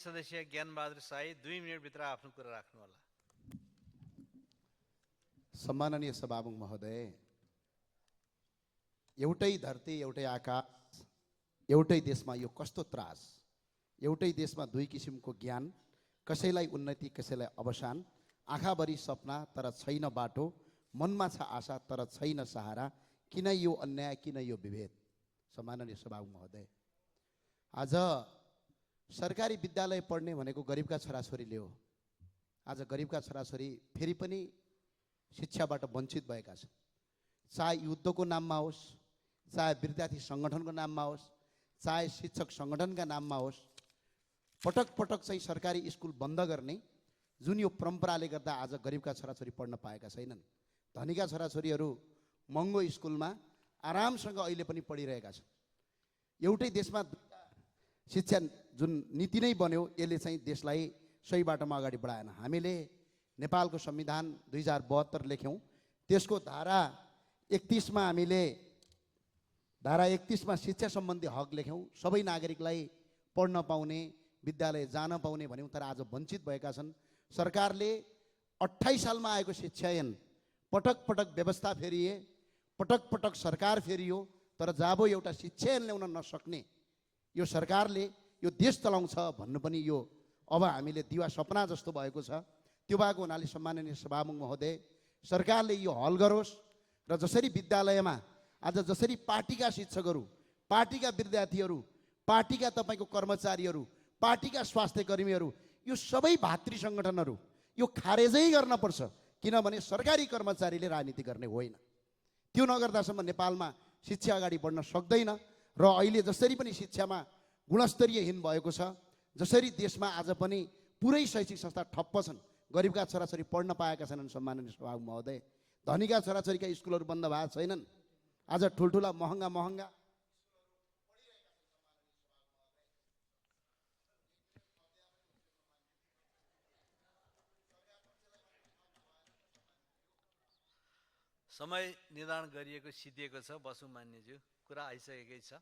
सदस्य ज्ञानबहादुर साई 2 मिनेटभित्र आफ्नो कुरा राख्नुहोला। सम्माननीय सभामुख महोदय, एउटै धरती एउटै आकाश, एउटै देशमा यो कस्तो त्रास, एउटै देशमा दुई किसिमको ज्ञान, कसैलाई उन्नति कसैलाई अवसान, आँखाभरि सपना तर छैन बाटो, मनमा छ आशा तर छैन सहारा, किन यो अन्याय किन यो विभेद। सम्माननीय सभामुख महोदय, आज सरकारी विद्यालय पढ्ने भनेको गरिबका छोराछोरीले हो। आज गरिबका छोराछोरी फेरि पनि शिक्षाबाट वञ्चित भएका छन्। चाहे युद्धको नाममा होस्, चाहे विद्यार्थी सङ्गठनको नाममा होस्, चाहे शिक्षक सङ्गठनका नाममा होस्, पटक पटक चाहिँ सरकारी स्कुल बन्द गर्ने जुन यो परम्पराले गर्दा आज गरिबका छोराछोरी पढ्न पाएका छैनन्। धनीका छोराछोरीहरू महँगो स्कुलमा आरामसँग अहिले पनि पढिरहेका छन्। एउटै देशमा शिक्षा जुन नीति नै बन्यो, यसले चाहिँ देशलाई सही बाटोमा अगाडि बढाएन। हामीले नेपालको संविधान 2072 लेख्यौँ, त्यसको धारा 31 मा हामीले धारा 31 मा शिक्षा सम्बन्धी हक लेख्यौँ, सबै नागरिकलाई पढ्न पाउने, विद्यालय जान पाउने भन्यौँ, तर आज वञ्चित भएका छन्। सरकारले 28 सालमा आएको शिक्षा ऐन पटक पटक व्यवस्था फेरिए, पटक पटक सरकार फेरियो, तर जब एउटा शिक्षा ऐन ल्याउन नसक्ने यो सरकारले यो देश चलाउँछ भन्नु पनि यो अब हामीले दिवा सपना जस्तो भएको छ। त्यो भएको हुनाले सम्माननीय सभामुख महोदय, सरकारले यो हल गरोस् र जसरी विद्यालयमा आज जसरी पार्टीका शिक्षकहरू, पार्टीका विद्यार्थीहरू, पार्टीका तपाईँको कर्मचारीहरू, पार्टीका स्वास्थ्य कर्मीहरू, यो सबै भातृ सङ्गठनहरू यो खारेजै गर्न पर्छ, किनभने सरकारी कर्मचारीले राजनीति गर्ने होइन। त्यो नगर्दासम्म नेपालमा शिक्षा अगाडि बढ्न सक्दैन। र अहिले जसरी पनि शिक्षामा गुणस्तरीयहीन भएको छ, जसरी देशमा आज पनि पुरै शैक्षिक संस्था ठप्प छन्, गरिबका छोराछोरी पढ्न पाएका छैनन्। सम्माननीय सभामुख महोदय, धनीका छोराछोरीका स्कुलहरू बन्द भएका छैनन्। आज ठुल्ठुला महँगा समय निर्धारण गरिएको सिद्धिएको छ। बसु मान्यज्यू, कुरा आइसकेकै छ।